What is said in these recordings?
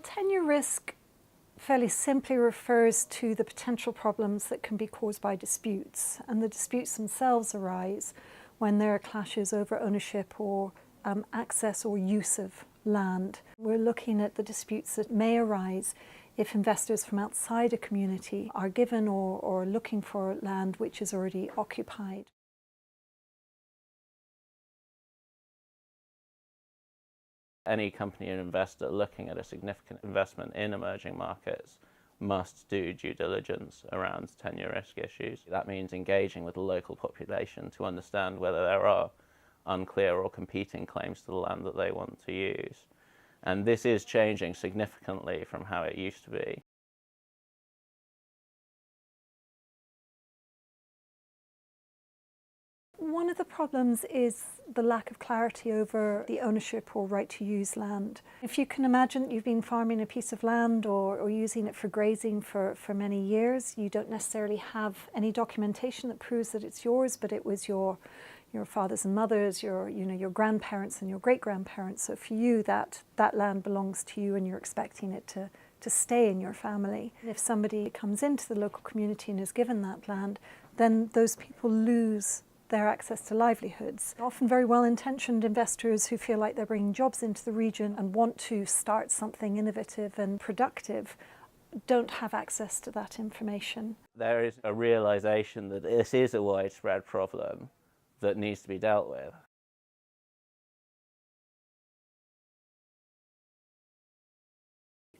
Tenure risk fairly simply refers to the potential problems that can be caused by disputes, and the disputes themselves arise when there are clashes over ownership or access or use of land. We're looking at the disputes that may arise if investors from outside a community are given or looking for land which is already occupied. Any company and investor looking at a significant investment in emerging markets must do due diligence around tenure risk issues. That means engaging with the local population to understand whether there are unclear or competing claims to the land that they want to use. And this is changing significantly from how it used to be. One of the problems is the lack of clarity over the ownership or right to use land. If you can imagine that you've been farming a piece of land or using it for grazing for many years, you don't necessarily have any documentation that proves that it's yours, but it was your fathers and mothers, your grandparents and your great-grandparents. So for you, that land belongs to you and you're expecting it to stay in your family. And if somebody comes into the local community and is given that land, then those people lose their access to livelihoods. Often very well-intentioned investors who feel like they're bringing jobs into the region and want to start something innovative and productive don't have access to that information. There is a realization that this is a widespread problem that needs to be dealt with.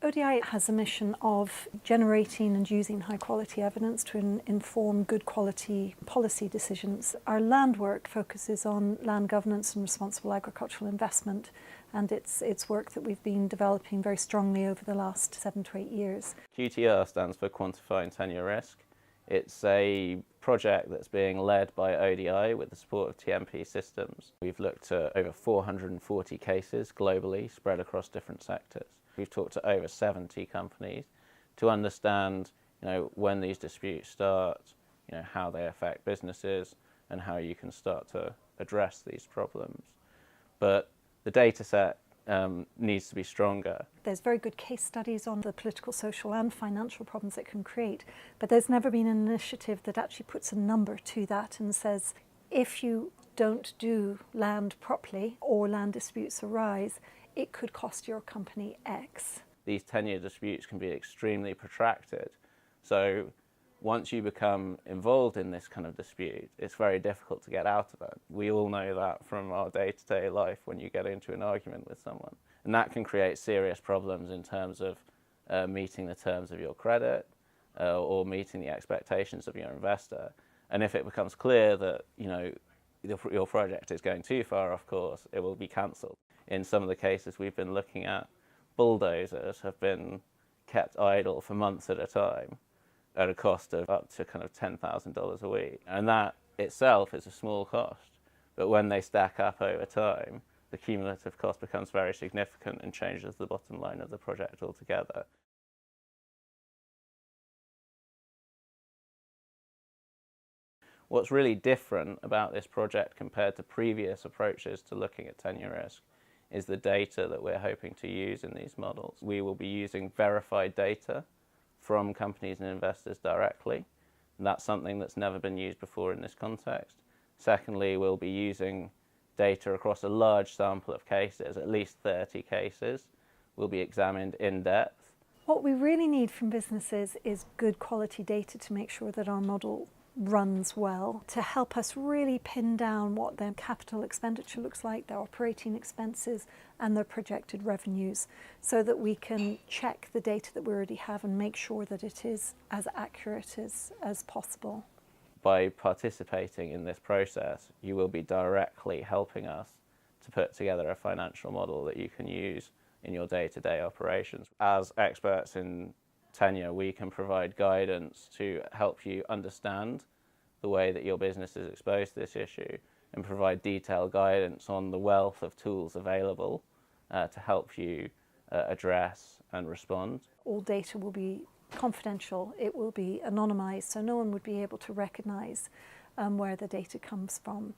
ODI has a mission of generating and using high-quality evidence to inform good quality policy decisions. Our land work focuses on land governance and responsible agricultural investment, and it's work that we've been developing very strongly over the last 7 to 8 years. QTR stands for Quantifying Tenure Risk. It's a project that's being led by ODI with the support of TMP Systems. We've looked at over 440 cases globally, spread across different sectors. We've talked to over 70 companies to understand, when these disputes start, how they affect businesses and how you can start to address these problems. But the data set needs to be stronger. There's very good case studies on the political, social and financial problems it can create, but there's never been an initiative that actually puts a number to that and says, if you don't do land properly or land disputes arise, it could cost your company X. These tenure disputes can be extremely protracted. So once you become involved in this kind of dispute, it's very difficult to get out of it. We all know that from our day-to-day life when you get into an argument with someone. And that can create serious problems in terms of meeting the terms of your credit or meeting the expectations of your investor. And if it becomes clear that your project is going too far off course, it will be cancelled. In some of the cases we've been looking at, bulldozers have been kept idle for months at a time at a cost of up to kind of $10,000 a week. And that itself is a small cost. But when they stack up over time, the cumulative cost becomes very significant and changes the bottom line of the project altogether. What's really different about this project compared to previous approaches to looking at tenure risk is the data that we're hoping to use in these models. We will be using verified data from companies and investors directly, and that's something that's never been used before in this context. Secondly, we'll be using data across a large sample of cases, at least 30 cases, will be examined in depth. What we really need from businesses is good quality data to make sure that our model runs well, to help us really pin down what their capital expenditure looks like, their operating expenses and their projected revenues, so that we can check the data that we already have and make sure that it is as accurate as possible. By participating in this process, you will be directly helping us to put together a financial model that you can use in your day-to-day operations. As experts in tenure, we can provide guidance to help you understand the way that your business is exposed to this issue and provide detailed guidance on the wealth of tools available to help you address and respond. All data will be confidential, it will be anonymized, so no one would be able to recognize where the data comes from,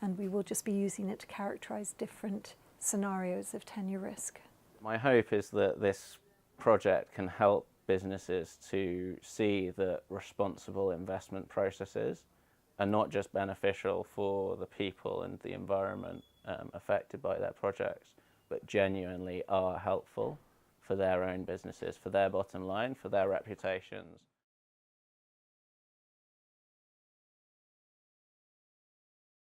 and we will just be using it to characterize different scenarios of tenure risk. My hope is that this project can help businesses to see that responsible investment processes are not just beneficial for the people and the environment affected by their projects, but genuinely are helpful for their own businesses, for their bottom line, for their reputations.